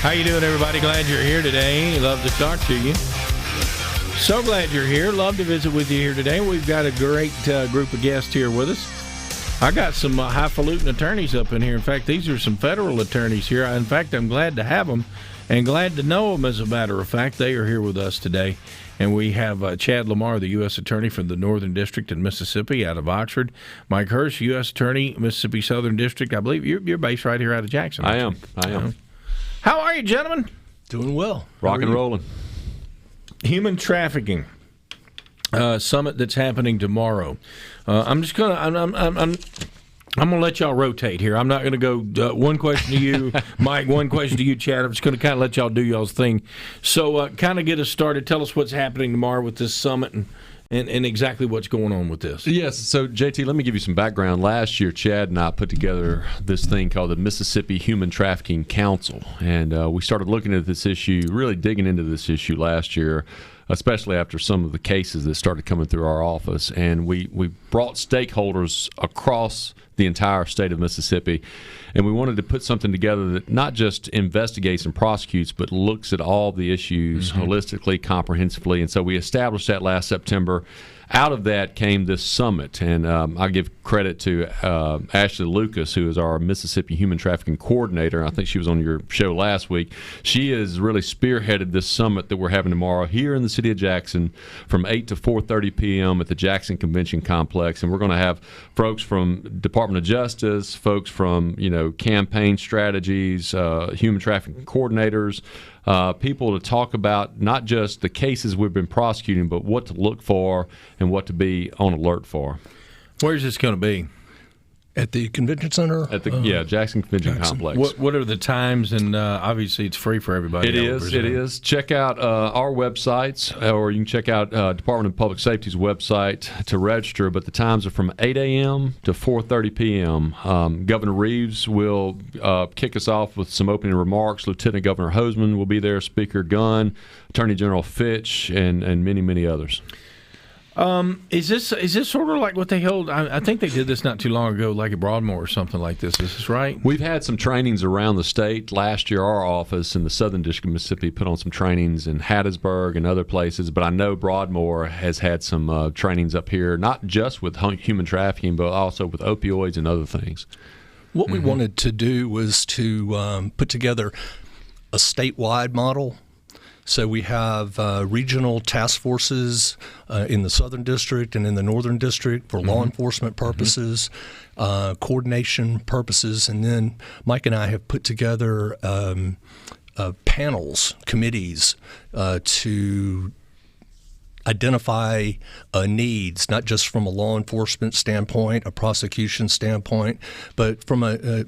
How you doing, everybody? Glad you're here today. Love to talk to you. So glad you're here. Love to visit with you here today. We've got a great group of guests here with us. I got some highfalutin attorneys up in here. In fact, these are some federal attorneys here. In fact, I'm glad to have them and glad to know them, as a matter of fact. They are here with us today. And we have Chad Lamar, the U.S. Attorney from the Northern District in Mississippi out of Oxford. Mike Hurst, U.S. Attorney, Mississippi Southern District. I believe you're based right here out of Jackson. I am. How are you, gentlemen? Doing well. Rock and rolling. Human Trafficking Summit that's happening tomorrow. I'm gonna let y'all rotate here. I'm not gonna go one question to you, Mike, one question to you, Chad. I'm just gonna kind of let y'all do y'all's thing. So kind of get us started. Tell us what's happening tomorrow with this summit and exactly what's going on with this. Yes. So, JT, let me give you some background. Last year, Chad and I put together this thing called the Mississippi Human Trafficking Council, and we started looking at this issue, really digging into this issue last year, especially after some of the cases that started coming through our office. And we brought stakeholders across the entire state of Mississippi, and we wanted to put something together that not just investigates and prosecutes, but looks at all the issues holistically, comprehensively. And so we established that last September. Out of that came this summit, and I give credit to Ashley Lucas, who is our Mississippi Human Trafficking Coordinator. I think she was on your show last week. She has really spearheaded this summit that we're having tomorrow here in the city of Jackson from 8 to 4:30 p.m. at the Jackson Convention Complex. And we're going to have folks from Department of Justice, folks from campaign strategies, human trafficking coordinators, people to talk about not just the cases we've been prosecuting, but what to look for and what to be on alert for. Where's this going to be? At the convention center? At the Jackson Convention Complex. What are the times? And obviously it's free for everybody. It is. Check out our websites, or you can check out Department of Public Safety's website to register, but the times are from 8 a.m. to 4:30 p.m. Governor Reeves will kick us off with some opening remarks. Lieutenant Governor Hoseman will be there, Speaker Gunn, Attorney General Fitch, and many, many others. Is this sort of like what they held? I think they did this not too long ago, like at Broadmoor or something like this. Is this right? We've had some trainings around the state. Last year, our office in the Southern District of Mississippi put on some trainings in Hattiesburg and other places, but I know Broadmoor has had some trainings up here, not just with human trafficking, but also with opioids and other things. What we wanted to do was to put together a statewide model. So we have regional task forces in the Southern District and in the Northern District for law enforcement purposes, coordination purposes, and then Mike and I have put together panels, committees to identify needs, not just from a law enforcement standpoint, a prosecution standpoint, but from a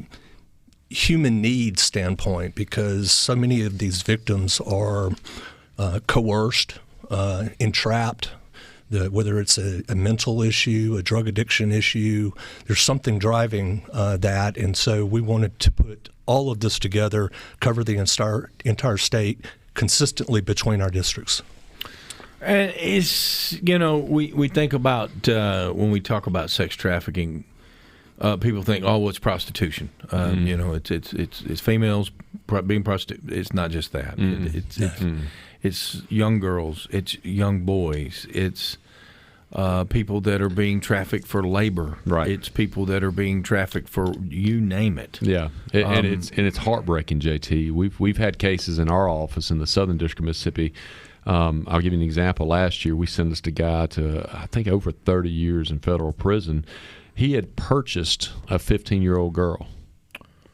human needs standpoint, because so many of these victims are coerced, entrapped, whether it's a mental issue, a drug addiction issue, there's something driving that. And so we wanted to put all of this together, cover the entire state consistently between our districts. And we think about when we talk about sex trafficking, people think, it's prostitution. It's females being prostituted. It's not just that. It's young girls. It's young boys. It's people that are being trafficked for labor. Right. It's people that are being trafficked for you name it. Yeah, and it's heartbreaking, JT. We've had cases in our office in the Southern District of Mississippi. I'll give you an example. Last year, we sentenced a guy to I think over 30 years in federal prison. He had purchased a 15-year-old girl,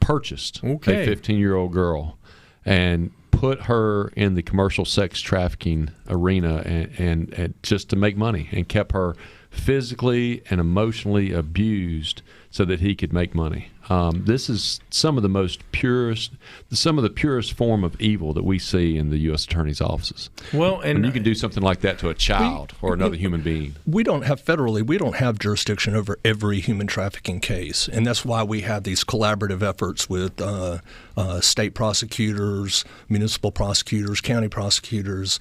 a 15-year-old girl, and put her in the commercial sex trafficking arena and just to make money, and kept her physically and emotionally abused so that he could make money. This is some of the purest form of evil that we see in the U.S. Attorney's offices. Well, and you can do something like that to a child or another human being. We don't have jurisdiction over every human trafficking case, and that's why we have these collaborative efforts with state prosecutors, municipal prosecutors, county prosecutors,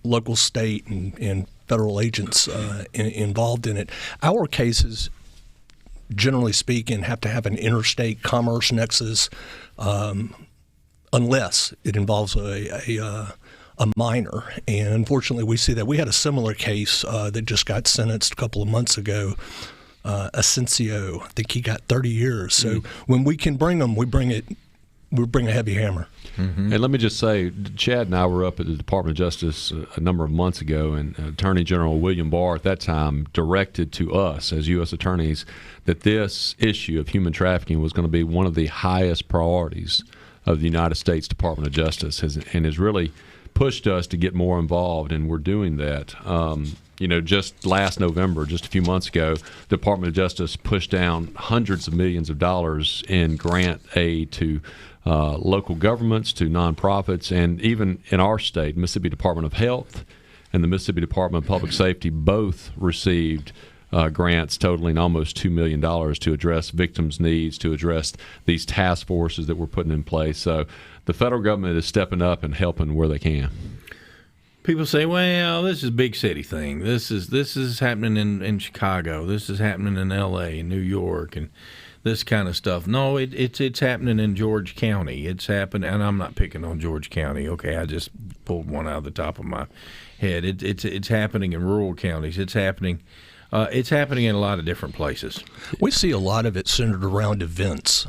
local, state, and federal agents involved in it. Our cases, generally speaking, have to have an interstate commerce nexus. unless it involves a minor. And unfortunately, we see that. We had a similar case that just got sentenced a couple of months ago. Asensio, I think he got 30 years. So when we can bring them, we bring a heavy hammer. Mm-hmm. And let me just say, Chad and I were up at the Department of Justice a number of months ago, and Attorney General William Barr at that time directed to us as U.S. attorneys that this issue of human trafficking was going to be one of the highest priorities of the United States Department of Justice, and has really pushed us to get more involved, and we're doing that. Just last November, just a few months ago, the Department of Justice pushed down hundreds of millions of dollars in grant aid to local governments, to nonprofits, and even in our state, Mississippi Department of Health and the Mississippi Department of Public Safety both received grants totaling almost $2 million to address victims' needs, to address these task forces that we're putting in place. So the federal government is stepping up and helping where they can. People say, well, this is a big city thing. This is happening in Chicago. This is happening in L.A. and New York and this kind of stuff. No, it's happening in George County. It's happening, and I'm not picking on George County. Okay, I just pulled one out of the top of my head. It's happening in rural counties. It's happening in a lot of different places. We see a lot of it centered around events,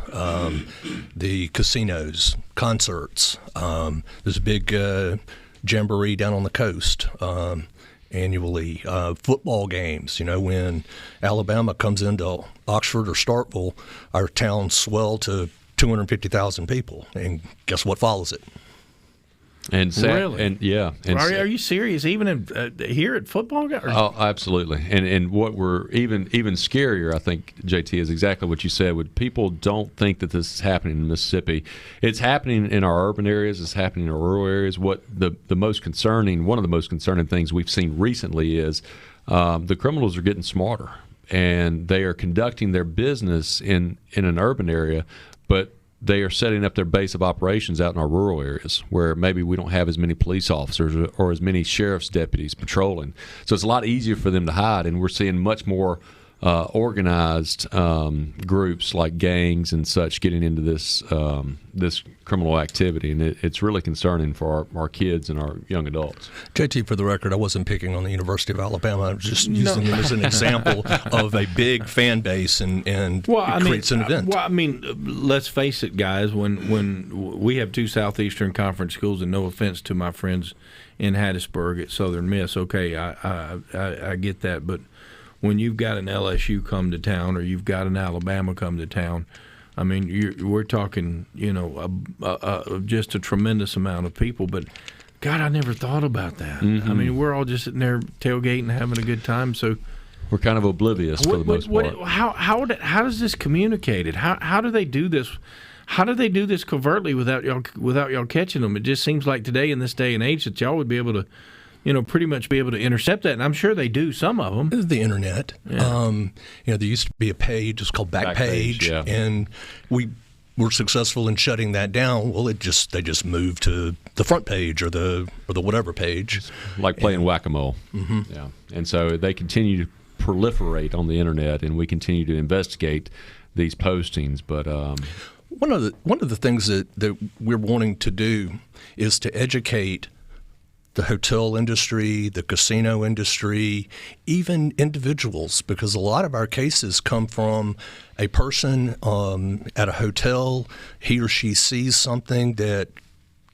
the casinos, concerts. There's a big jamboree down on the coast annually. Football games, when Alabama comes into Oxford or Starkville, our towns swell to 250,000 people, and guess what follows it? And really? And yeah. And are you serious? Even here at football? Oh, absolutely. And what we're even scarier, I think, JT, is exactly what you said. When people don't think that this is happening in Mississippi, it's happening in our urban areas. It's happening in our rural areas. What one of the most concerning things we've seen recently is the criminals are getting smarter, and they are conducting their business in an urban area, but they are setting up their base of operations out in our rural areas where maybe we don't have as many police officers or as many sheriff's deputies patrolling. So it's a lot easier for them to hide, and we're seeing much more organized groups like gangs and such getting into this criminal activity, and it's really concerning for our kids and our young adults. JT, for the record, I wasn't picking on the University of Alabama. I was just using them as an example of a big fan base and it creates an event. Well, I mean, let's face it, guys. When we have two Southeastern Conference schools, and no offense to my friends in Hattiesburg at Southern Miss, okay, I get that, but when you've got an LSU come to town or you've got an Alabama come to town, I mean, we're talking, just a tremendous amount of people. But, God, I never thought about that. Mm-hmm. I mean, we're all just sitting there tailgating, having a good time. So we're kind of oblivious for the most part. How does this communicated? How do they do this? How do they do this covertly without y'all catching them? It just seems like today in this day and age that y'all would be able to, pretty much be able to intercept that, and I'm sure they do, some of them. The internet. Yeah. There used to be a page, it's called Backpage, yeah. And we were successful in shutting that down. Well, they just moved to the front page or the whatever page. Like playing whack-a-mole. Mm-hmm. Yeah. And so they continue to proliferate on the internet, and we continue to investigate these postings. But one of the things that we're wanting to do is to educate the hotel industry, the casino industry, even individuals, because a lot of our cases come from a person at a hotel. He or she sees something that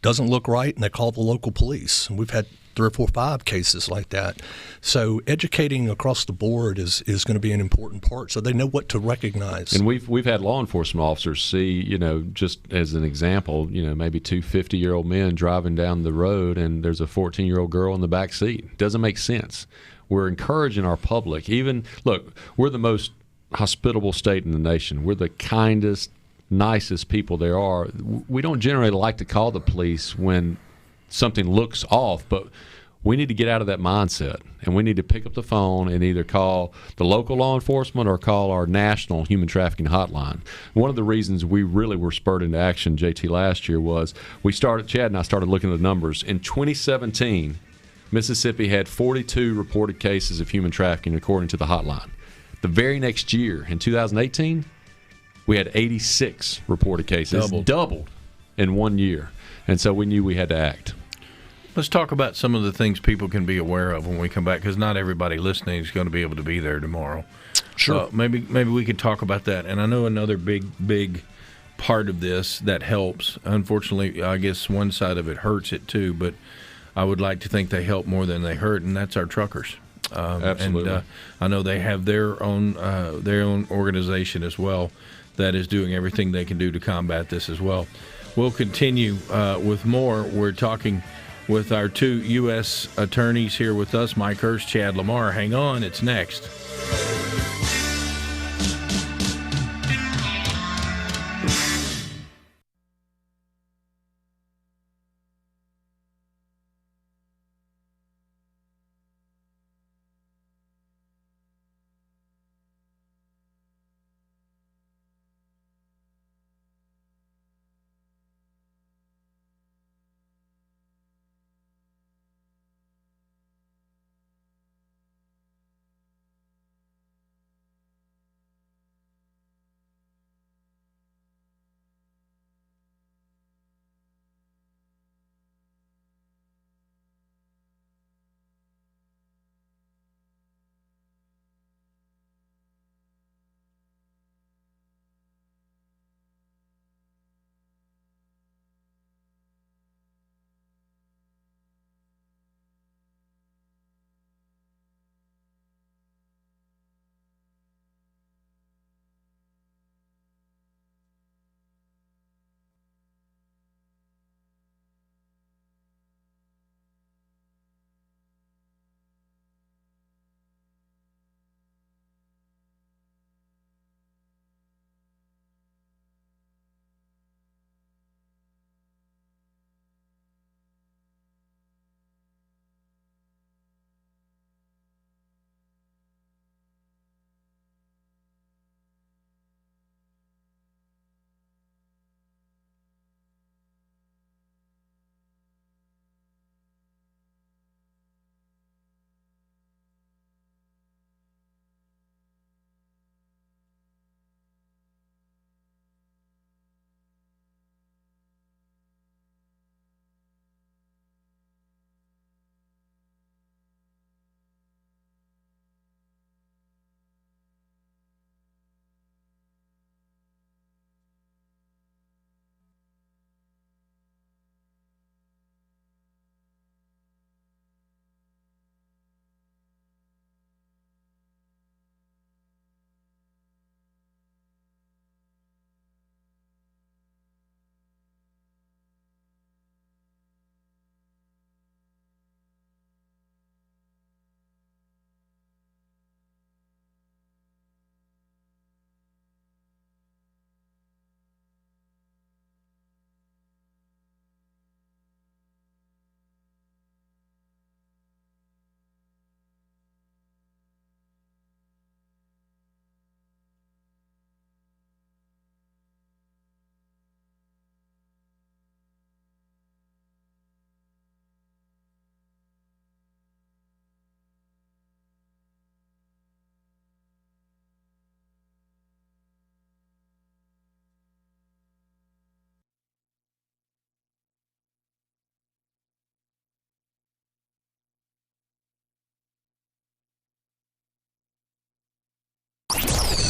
doesn't look right, and they call the local police. And we've had 3 or 4 or 5 cases like that. So educating across the board is going to be an important part, so they know what to recognize. And we've had law enforcement officers see, just as an example, maybe 2 50-year-old men driving down the road, and there's a 14-year-old girl in the back seat. Doesn't make sense. We're encouraging our public. Look, we're the most hospitable state in the nation. We're the kindest, nicest people there are. We don't generally like to call the police when something looks off, but we need to get out of that mindset, and we need to pick up the phone and either call the local law enforcement or call our national human trafficking hotline. One of the reasons we really were spurred into action, JT, last year was Chad and I started looking at the numbers. In 2017, Mississippi had 42 reported cases of human trafficking according to the hotline. The very next year, in 2018, we had 86 reported cases. Doubled in 1 year. And so we knew we had to act. Let's talk about some of the things people can be aware of when we come back, because not everybody listening is going to be able to be there tomorrow. Sure. Maybe we could talk about that. And I know another big part of this that helps. Unfortunately, I guess one side of it hurts it too, but I would like to think they help more than they hurt, and that's our truckers. Absolutely. And I know they have their own organization as well that is doing everything they can do to combat this as well. We'll continue with more. We're talking with our two U.S. attorneys here with us, Mike Hurst, Chad Lamar. Hang on, it's next.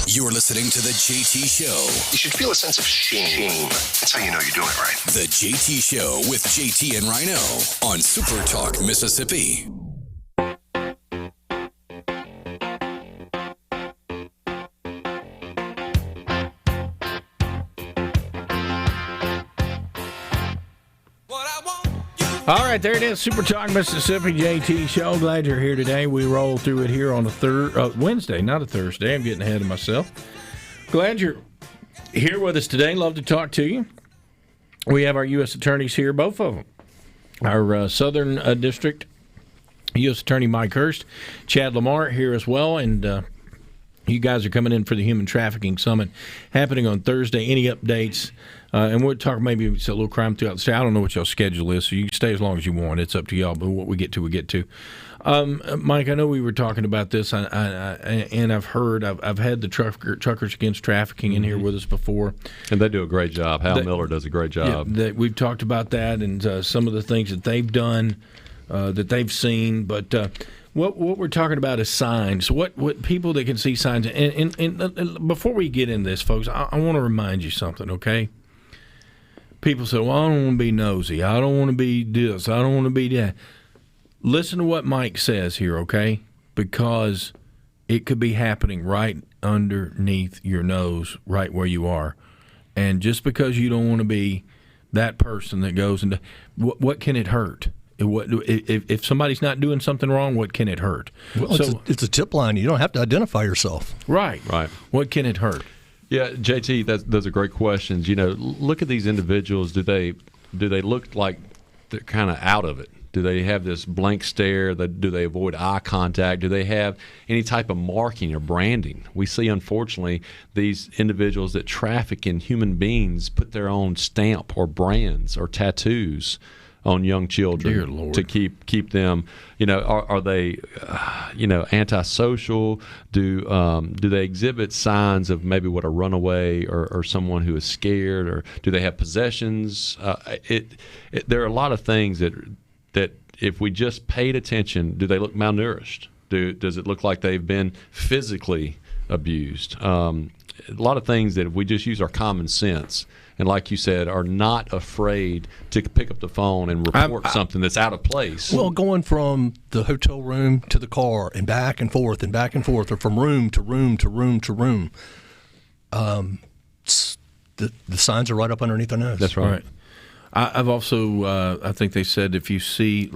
You're listening to The JT Show. You should feel a sense of shame. That's how you know you're doing it right. The JT Show with JT and Rhino on SuperTalk, Mississippi. All right, there it is, Super Talk Mississippi JT Show. Glad you're here today. We roll through it here on a Wednesday, not a Thursday. I'm getting ahead of myself. Glad you're here with us today. Love to talk to you. We have our U.S. attorneys here, both of them. Our Southern District U.S. Attorney Mike Hurst, Chad Lamar here as well, and You guys are coming in for the Human Trafficking Summit happening on Thursday. Any updates? And we'll talk maybe it's a little crime throughout the state. I don't know what y'all's schedule is, so you can stay as long as you want. It's up to y'all, but what we get to, we get to. Mike, I know we were talking about this, and I've had the Truckers Against Trafficking in here with us before. And they do a great job. Hal Miller does a great job. Yeah, we've talked about that and some of the things that they've done, that they've seen, but what we're talking about is signs. What people that can see signs. And before we get into this, folks, I want to remind you something, okay? People say, well, I don't want to be nosy. I don't want to be this. I don't want to be that. Listen to what Mike says here, okay? Because it could be happening right underneath your nose, right where you are. And just because you don't want to be that person that goes into what can it hurt? If somebody's not doing something wrong, what can it hurt? Well, it's a tip line. You don't have to identify yourself. Right. What can it hurt? Yeah, JT, those are great questions. Look at these individuals. Do they look like they're kind of out of it? Do they have this blank stare? Do they avoid eye contact? Do they have any type of marking or branding? We see, unfortunately, these individuals that traffic in human beings put their own stamp or brands or tattoos on young children. Dear Lord. To keep them, are they, antisocial? Do they exhibit signs of maybe what a runaway or someone who is scared, or do they have possessions? There are a lot of things that if we just paid attention, do they look malnourished? Does it look like they've been physically abused? A lot of things that if we just use our common sense, and like you said, are not afraid to pick up the phone and report something that's out of place. Well, going from the hotel room to the car and back and forth, or from room to room to room to room, the signs are right up underneath our nose. That's right. I've also, I think they said if you see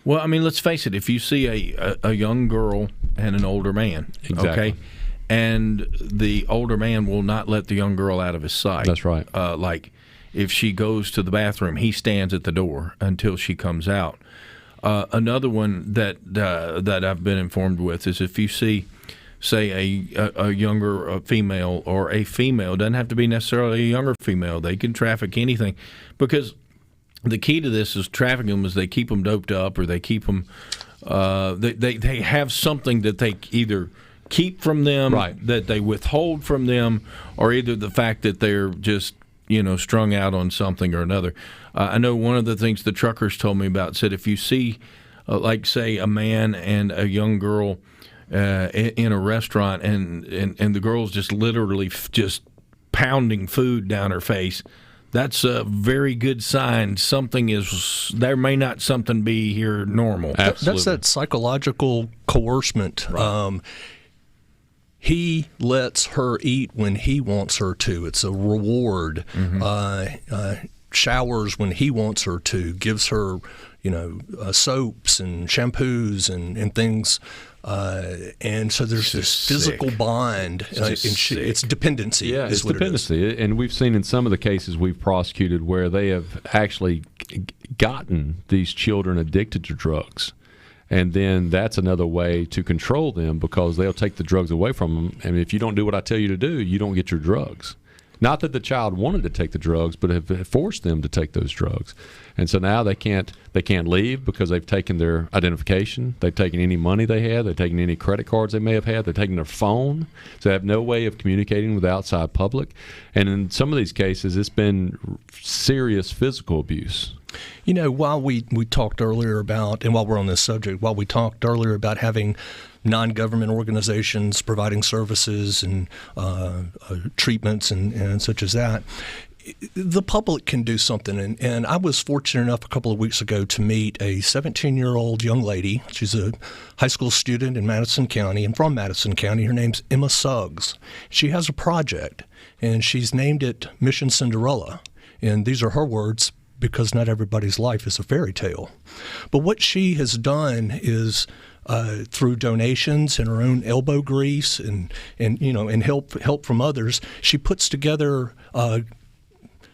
let's face it, if you see a young girl and an older man, exactly. Okay, and the older man will not let the young girl out of his sight. That's right. Like if she goes to the bathroom, he stands at the door until she comes out. Another one that I've been informed with is if you see, say, a younger female or a female, doesn't have to be necessarily a younger female. They can traffic anything, because the key to this is trafficking them is they keep them doped up, or they keep them. They have something that they either keep from them, right, that they withhold from them, or either the fact that they're just strung out on something or another. I know one of the things the truckers told me about said if you see, like say, a man and a young girl in a restaurant, and the girl's just literally just pounding food down her face, that's a very good sign. There may not something be here normal. Absolutely. That's that psychological coercement. Right. He lets her eat when he wants her to. It's a reward. Mm-hmm. Showers when he wants her to. Gives her, soaps and shampoos and things. And so there's this physical bond. It's dependency. Yeah, it's dependency. And we've seen in some of the cases we've prosecuted where they have actually gotten these children addicted to drugs. And then that's another way to control them, because they'll take the drugs away from them. And if you don't do what I tell you to do, you don't get your drugs. Not that the child wanted to take the drugs, but have forced them to take those drugs. And so now they can't leave because they've taken their identification. They've taken any money they had. They've taken any credit cards they may have had. They've taken their phone. So they have no way of communicating with the outside public. And in some of these cases, it's been serious physical abuse. While we talked earlier about, and while we're on this subject, while we talked earlier about having non-government organizations providing services and treatments and such as that, the public can do something. And I was fortunate enough a couple of weeks ago to meet a 17-year-old young lady. She's a high school student in Madison County, and from Madison County. Her name's Emma Suggs. She has a project, and she's named it Mission Cinderella. And these are her words, because not everybody's life is a fairy tale. But what she has done is through donations and her own elbow grease and help from others, she puts together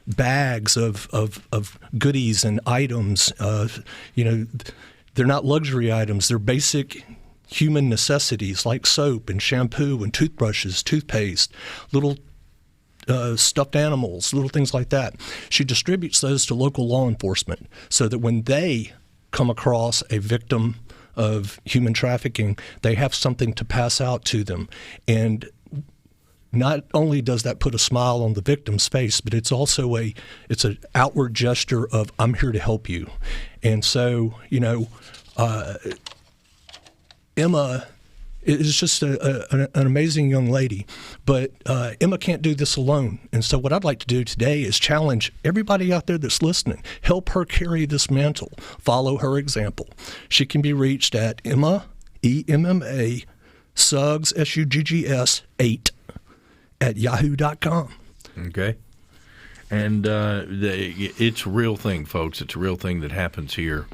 bags of goodies and items. They're not luxury items. They're basic human necessities like soap and shampoo and toothbrushes, toothpaste, little stuffed animals, little things like that. She distributes those to local law enforcement so that when they come across a victim of human trafficking, they have something to pass out to them. And not only does that put a smile on the victim's face, but it's also it's an outward gesture of, I'm here to help you. And so, Emma is just an amazing young lady, but Emma can't do this alone. And so what I'd like to do today is challenge everybody out there that's listening. Help her carry this mantle. Follow her example. She can be reached at Emma, EMMA, Suggs, SUGGS 8 at yahoo.com. Okay. And it's a real thing, folks. It's a real thing that happens here.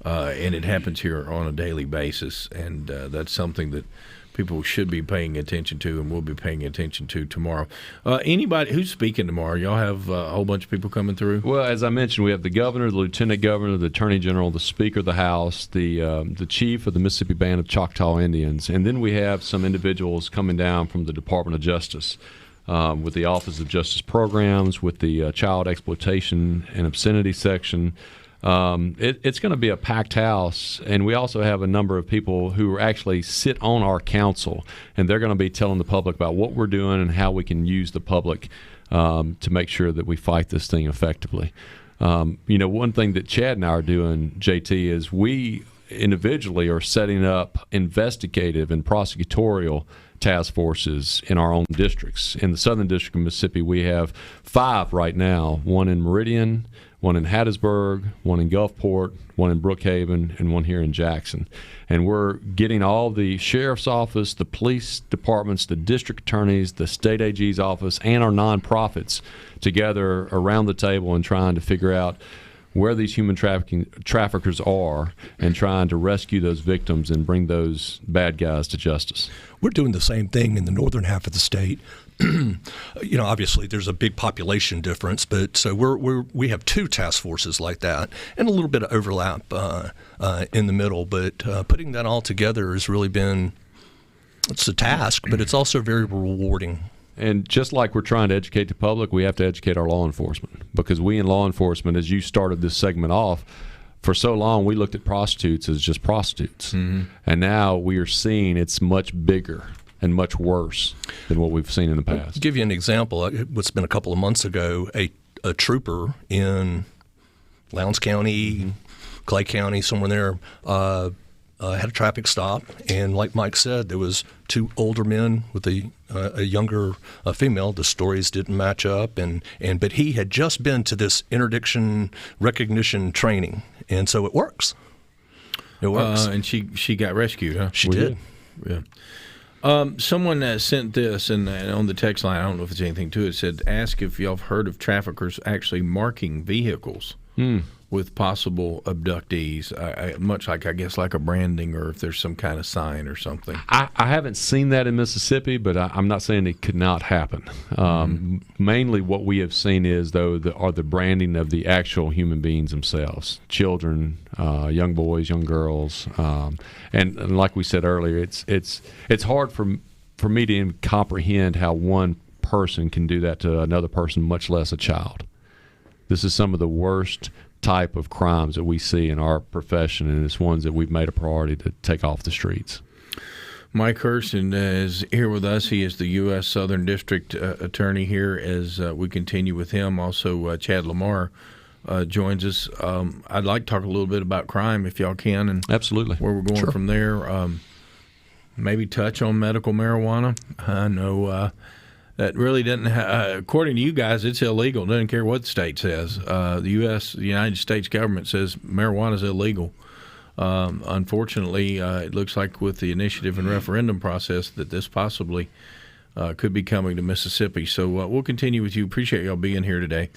And it happens here on a daily basis, and that's something that people should be paying attention to, and we'll be paying attention to tomorrow. Anybody who's speaking tomorrow? Y'all have a whole bunch of people coming through? Well, as I mentioned, we have the governor, the lieutenant governor, the attorney general, the speaker of the House, the chief of the Mississippi Band of Choctaw Indians, and then we have some individuals coming down from the Department of Justice. With the Office of Justice Programs, with the Child Exploitation and Obscenity section. It's going to be a packed house, and we also have a number of people who actually sit on our council, and they're going to be telling the public about what we're doing and how we can use the public to make sure that we fight this thing effectively. One thing that Chad and I are doing, JT, is we individually are setting up investigative and prosecutorial task forces in our own districts. In the Southern District of Mississippi, we have 5 right now, one in Meridian, one in Hattiesburg, one in Gulfport, one in Brookhaven, and one here in Jackson. And we're getting all the sheriff's office, the police departments, the district attorneys, the state AG's office, and our nonprofits together around the table and trying to figure out where these human traffickers are and trying to rescue those victims and bring those bad guys to justice. We're doing the same thing in the northern half of the state. Obviously there's a big population difference, but so we have 2 task forces like that and a little bit of overlap in the middle. But putting that all together has really been, it's a task, but it's also very rewarding. And just like we're trying to educate the public, we have to educate our law enforcement, because we in law enforcement, as you started this segment off, for so long we looked at prostitutes as just prostitutes. Mm-hmm. And now we are seeing it's much bigger and much worse than what we've seen in the past. I'll give you an example. What's been a couple of months ago, a trooper in Lowndes County, Clay County, somewhere there, had a traffic stop, and like Mike said, there was 2 older men with a younger female. The stories didn't match up, but he had just been to this interdiction recognition training, and so it works. It works. And she got rescued, huh? She did. Yeah. Someone sent this, and on the text line, I don't know if it's anything to it, said, ask if y'all have heard of traffickers actually marking vehicles with possible abductees, much like, I guess, like a branding, or if there's some kind of sign or something. I haven't seen that in Mississippi, but I'm not saying it could not happen. Mainly what we have seen is, though, the branding of the actual human beings themselves, children, young boys, young girls. And like we said earlier, it's hard for me to even comprehend how one person can do that to another person, much less a child. This is some of the worst type of crimes that we see in our profession, and it's ones that we've made a priority to take off the streets. Mike Hurst is here with us. He is the U.S. Southern District Attorney here as we continue with him. Also, Chad Lamar joins us. I'd like to talk a little bit about crime, if y'all can, and absolutely where we're going from there. Maybe touch on medical marijuana. I know that really doesn't according to you guys, it's illegal. Doesn't care what the state says. The United States government says marijuana is illegal. Unfortunately, it looks like with the initiative and referendum process that this possibly could be coming to Mississippi. So we'll continue with you. Appreciate y'all being here today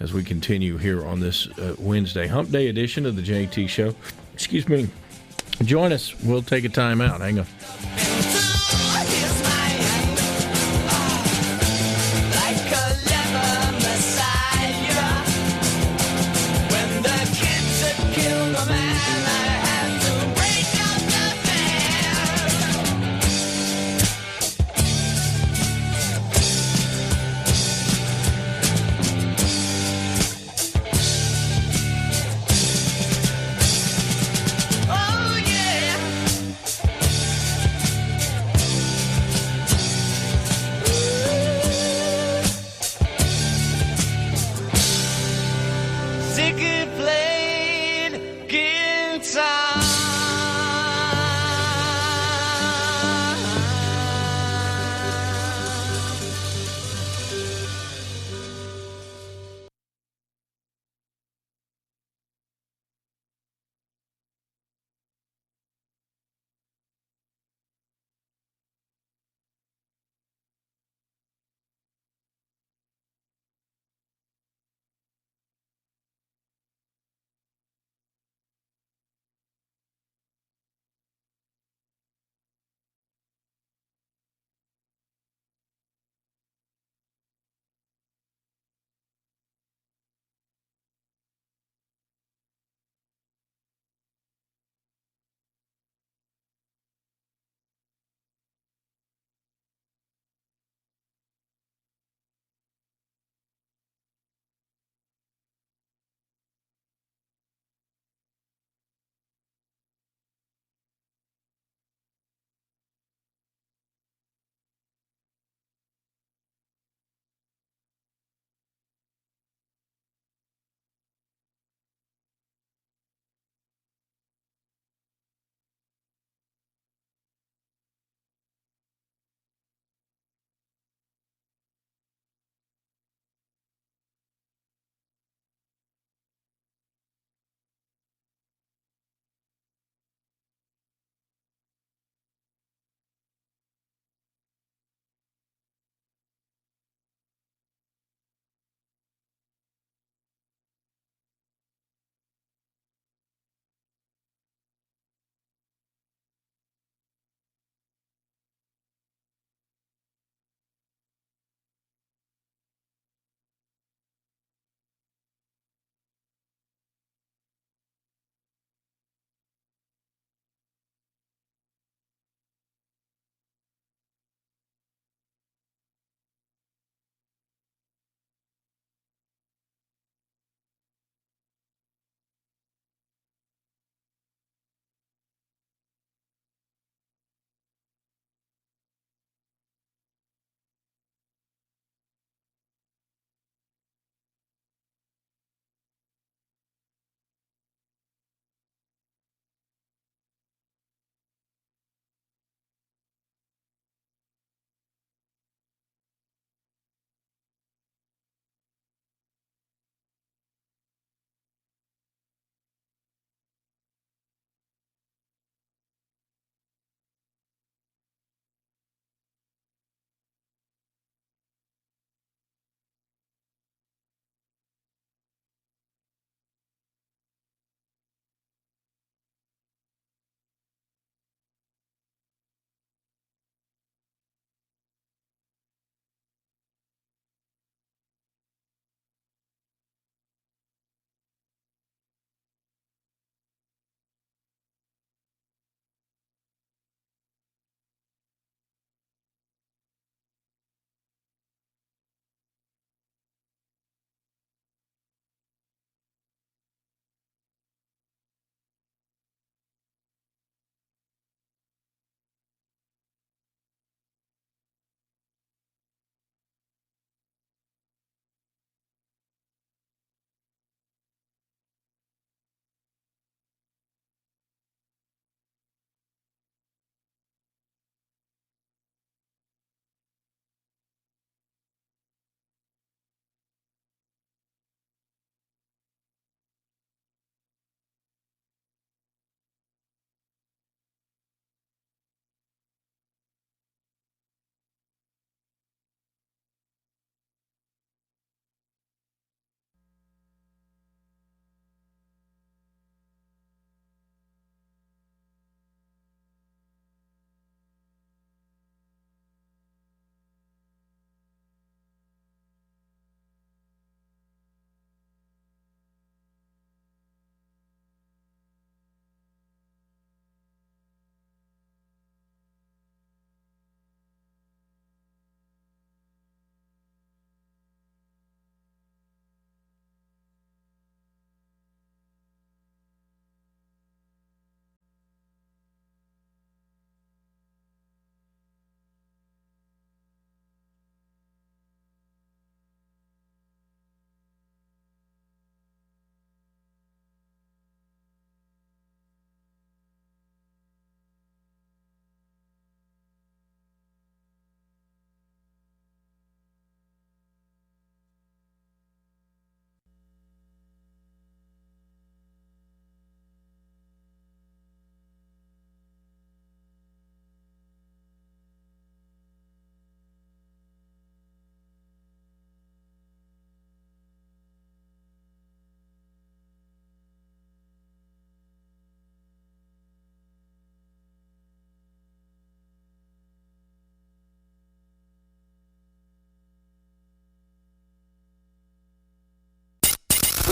as we continue here on this Wednesday Hump Day edition of the JT Show. Excuse me. Join us. We'll take a time out. Hang on. time.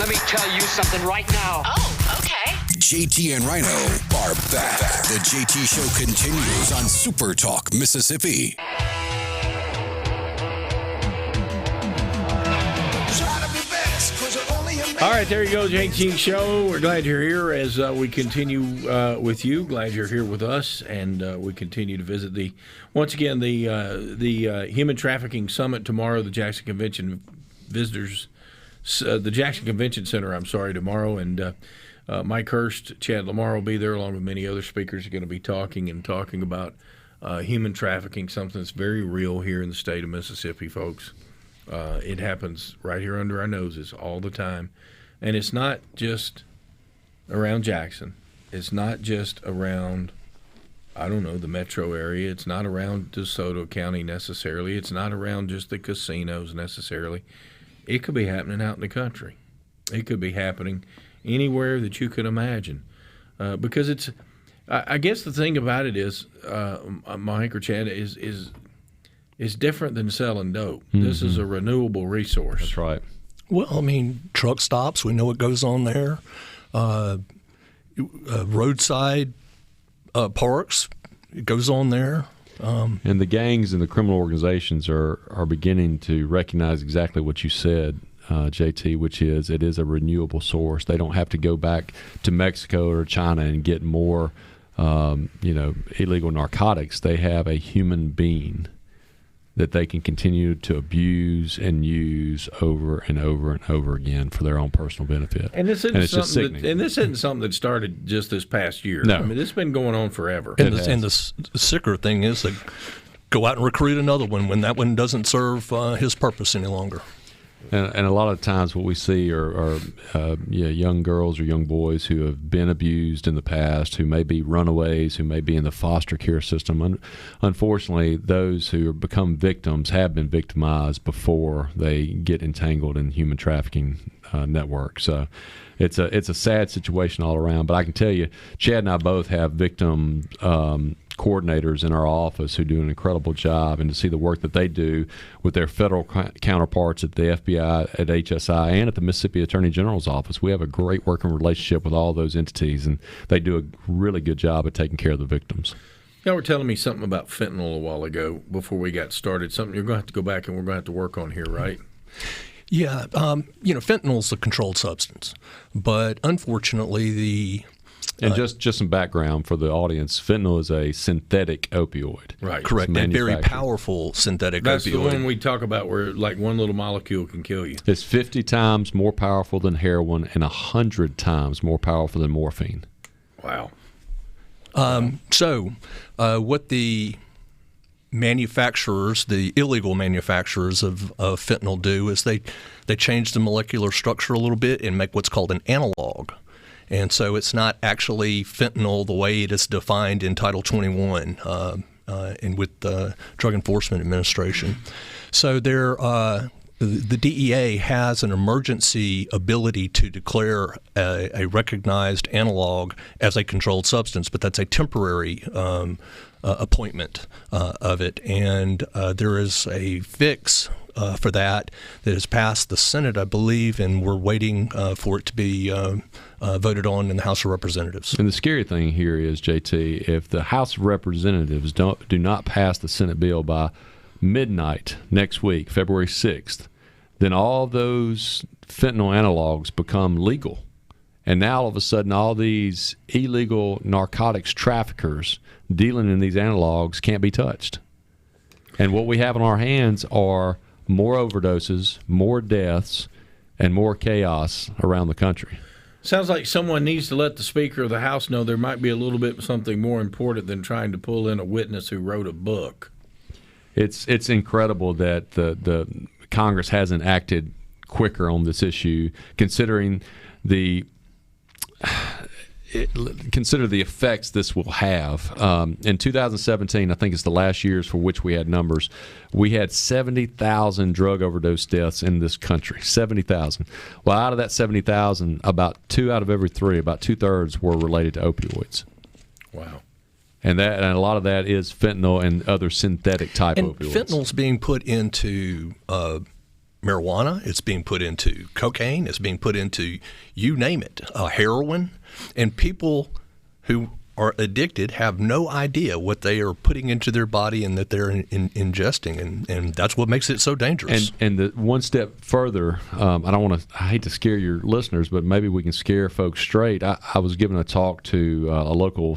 Let me tell you something right now. Oh, okay. JT and Rhino are back. The JT Show continues on Super Talk, Mississippi. All right, there you go, JT Show. We're glad you're here as we continue with you. Glad you're here with us, and we continue to visit the Human Trafficking Summit tomorrow. The Jackson Convention the Jackson Convention Center. Tomorrow, and Mike Hurst, Chad Lamar will be there, along with many other speakers. Are going to be talking about human trafficking, something that's very real here in the state of Mississippi, folks. It happens right here under our noses all the time. And it's not just around Jackson. It's not just around, the metro area. It's not around DeSoto County necessarily. It's not around just the casinos necessarily. It could be happening out in the country. It could be happening anywhere that you could imagine. Because it's, I guess the thing about it is, Mike or Chad, is different than selling dope. Mm-hmm. This is a renewable resource. That's right. Well, truck stops, we know what goes on there. Roadside parks, it goes on there. And the gangs and the criminal organizations are beginning to recognize exactly what you said, JT, which is it is a renewable source. They don't have to go back to Mexico or China and get more, illegal narcotics. They have a human being that they can continue to abuse and use over and over and over again for their own personal benefit. And this isn't something that started just this past year. No. This has been going on forever. And the sicker thing is they go out and recruit another one when that one doesn't serve his purpose any longer. And a lot of times what we see are young girls or young boys who have been abused in the past, who may be runaways, who may be in the foster care system. Unfortunately, those who have become victims have been victimized before they get entangled in human trafficking networks. So it's a sad situation all around. But I can tell you, Chad and I both have victim coordinators in our office who do an incredible job, and to see the work that they do with their federal counterparts at the FBI, at HSI, and at the Mississippi Attorney General's office. We have a great working relationship with all those entities, and they do a really good job of taking care of the victims. Y'all were telling me something about fentanyl a while ago before we got started, something you're going to have to go back and we're going to have to work on here, right? Yeah, fentanyl is a controlled substance, but unfortunately And just some background for the audience, fentanyl is a synthetic opioid. Right. Correct, and very powerful synthetic That's opioid. That's the one we talk about where like one little molecule can kill you. It's 50 times more powerful than heroin and 100 times more powerful than morphine. Wow. What the manufacturers, the illegal manufacturers of fentanyl do is they change the molecular structure a little bit and make what's called an analog. And so it's not actually fentanyl the way it is defined in Title 21 and with the Drug Enforcement Administration. So the DEA has an emergency ability to declare a recognized analog as a controlled substance, but that's a temporary appointment of it. And there is a fix for that has passed the Senate, I believe, and we're waiting for it to be voted on in the House of Representatives. And the scary thing here is, JT, if the House of Representatives do not pass the Senate bill by midnight next week, February 6th, then all those fentanyl analogs become legal. And now all of a sudden all these illegal narcotics traffickers dealing in these analogs can't be touched. And what we have in our hands are more overdoses, more deaths, and more chaos around the country. Sounds like someone needs to let the Speaker of the House know there might be a little bit something more important than trying to pull in a witness who wrote a book. It's incredible that the Congress hasn't acted quicker on this issue, considering consider the effects this will have. In 2017, I think it's the last years for which we had numbers, we had 70,000 drug overdose deaths in this country, 70,000. Well, out of that 70,000, about 2 out of every 3, about 2/3 were related to opioids. Wow. And a lot of that is fentanyl and other synthetic type and opioids. Fentanyl's being put into marijuana, it's being put into cocaine, it's being put into, you name it, heroin. And people who are addicted have no idea what they are putting into their body and that they're ingesting, and that's what makes it so dangerous. And the one step further, I hate to scare your listeners, but maybe we can scare folks straight. I was giving a talk to a local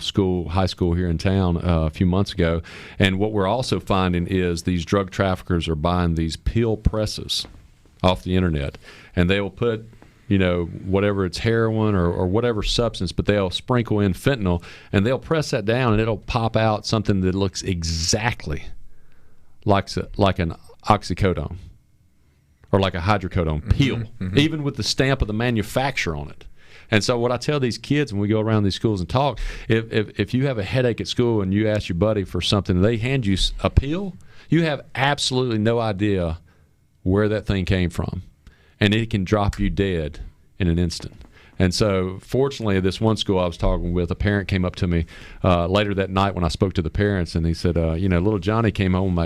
high school here in town a few months ago, and what we're also finding is these drug traffickers are buying these pill presses off the internet, and they will put whatever it's heroin or whatever substance, but they'll sprinkle in fentanyl and they'll press that down and it'll pop out something that looks exactly like an oxycodone or like a hydrocodone pill, even with the stamp of the manufacturer on it. And so what I tell these kids when we go around these schools and talk, if you have a headache at school and you ask your buddy for something and they hand you a pill, you have absolutely no idea where that thing came from. And it can drop you dead in an instant. And so, fortunately, at this one school I was talking with, a parent came up to me later that night when I spoke to the parents, and he said, little Johnny came home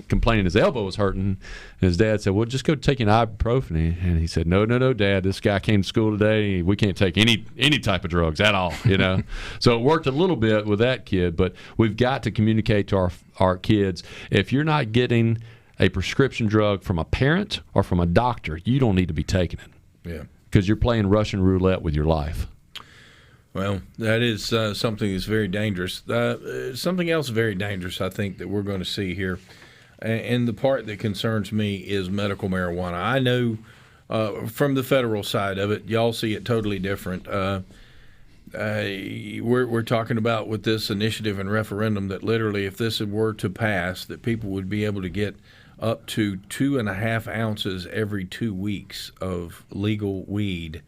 complaining his elbow was hurting. And his dad said, well, just go take an ibuprofen. And he said, no, Dad, this guy came to school today. We can't take any type of drugs at all, So it worked a little bit with that kid, but we've got to communicate to our kids, if you're not getting a prescription drug from a parent or from a doctor, you don't need to be taking it. Yeah. Because you're playing Russian roulette with your life. Well, that is something that's very dangerous. Something else very dangerous, I think, that we're going to see here, and the part that concerns me is medical marijuana. I know from the federal side of it, y'all see it totally different. We're talking about with this initiative and referendum that literally if this were to pass, that people would be able to get up to 2.5 ounces every 2 weeks of legal weed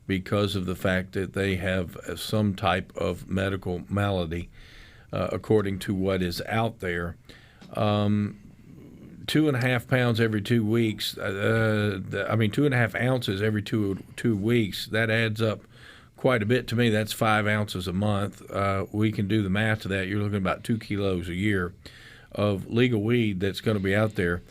because of the fact that they have some type of medical malady, according to what is out there. 2.5 pounds every 2 weeks, 2.5 ounces every two weeks, that adds up quite a bit to me. That's 5 ounces a month. We can do the math to that. You're looking at about 2 kilos a year of legal weed that's going to be out there.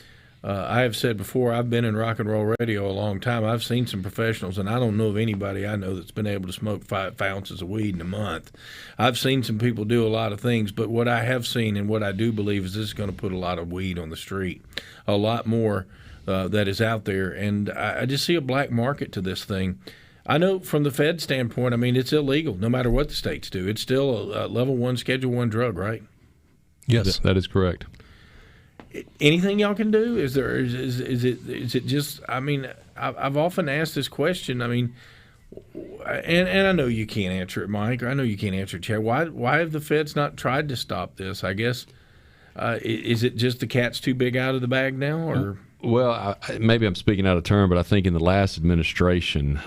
I have said before, I've been in rock and roll radio a long time. I've seen some professionals, and I don't know of anybody I know that's been able to smoke 5 ounces of weed in a month. I've seen some people do a lot of things, but what I have seen and what I do believe is this is going to put a lot of weed on the street, a lot more that is out there. And I just see a black market to this thing. I know from the Fed standpoint, it's illegal no matter what the states do. It's still a level 1, Schedule 1 drug, right? Yes, that is correct. Anything y'all can do? Is it just? I've often asked this question. And I know you can't answer it, Mike. Or I know you can't answer it, Chad. Why have the feds not tried to stop this? I guess is it just the cat's too big out of the bag now, or? Well, maybe I'm speaking out of turn, but I think in the last administration,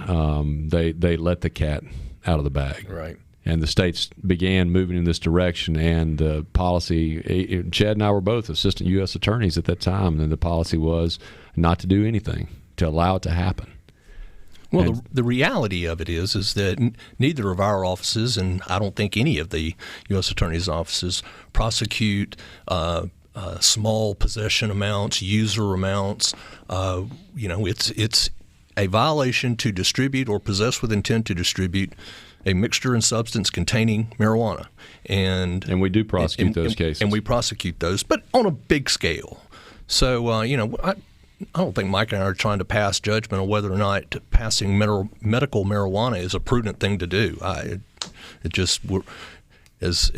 they let the cat out of the bag. Right. And the states began moving in this direction, and the policy, Chad and I were both assistant U.S. attorneys at that time, and the policy was not to do anything, to allow it to happen. Well, the reality of it is that neither of our offices, and I don't think any of the U.S. attorneys' offices, prosecute small possession amounts, user amounts. It's a violation to distribute or possess with intent to distribute a mixture and substance containing marijuana. And we do prosecute those cases. And we prosecute those, but on a big scale. So, I don't think Mike and I are trying to pass judgment on whether or not passing medical marijuana is a prudent thing to do. As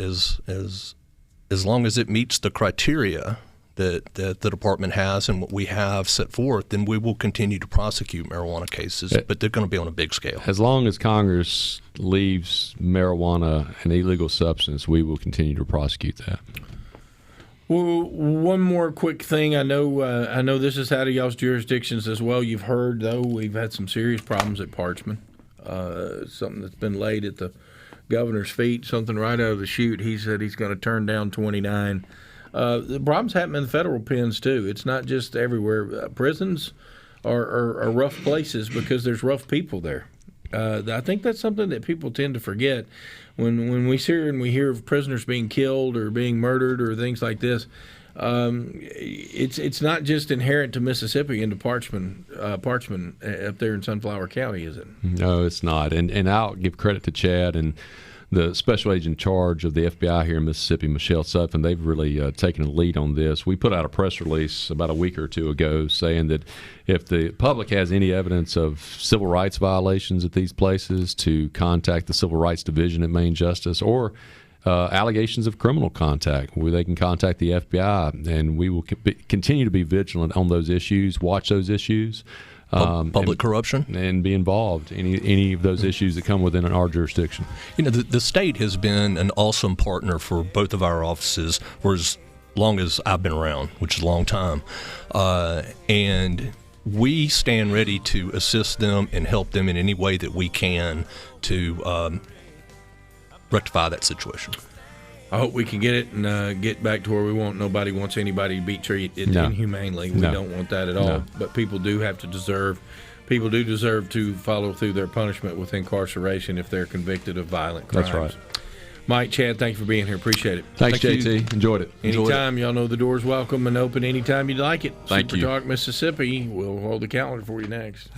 long as it meets the criteria that the department has and what we have set forth, then we will continue to prosecute marijuana cases, but they're going to be on a big scale. As long as Congress leaves marijuana an illegal substance, we will continue to prosecute that. Well, one more quick thing. I know this is out of y'all's jurisdictions as well. You've heard, though, we've had some serious problems at Parchman. Something that's been laid at the governor's feet, something right out of the chute. He said he's going to turn down 29. The problems happen in the federal pens, too. It's not just everywhere. Prisons are rough places because there's rough people there. I think that's something that people tend to forget. When we hear of prisoners being killed or being murdered or things like this, it's not just inherent to Mississippi and to Parchman up there in Sunflower County, is it? No, it's not. And I'll give credit to Chad and the special agent in charge of the FBI here in Mississippi, Michelle Sutphin. They've really taken a lead on this. We put out a press release about a week or two ago saying that if the public has any evidence of civil rights violations at these places, to contact the Civil Rights Division at Main Justice, or allegations of criminal contact, where they can contact the FBI, and we will continue to be vigilant on those issues, watch those issues. Public corruption, and be involved any of those issues that come within our jurisdiction. You know, the state has been an awesome partner for both of our offices for as long as I've been around, which is a long time, and we stand ready to assist them and help them in any way that we can to rectify that situation. I hope we can get it and get back to where we want. Nobody wants anybody to be treated inhumanely. We don't want that at all. No. But people do deserve to follow through their punishment with incarceration if they're convicted of violent crimes. That's right. Mike, Chad, thank you for being here. Appreciate it. Thanks, JT. Enjoyed it. Anytime. Y'all know the door's welcome and open anytime you'd like it. Thank you. SuperTalk Mississippi. We'll hold the calendar for you next.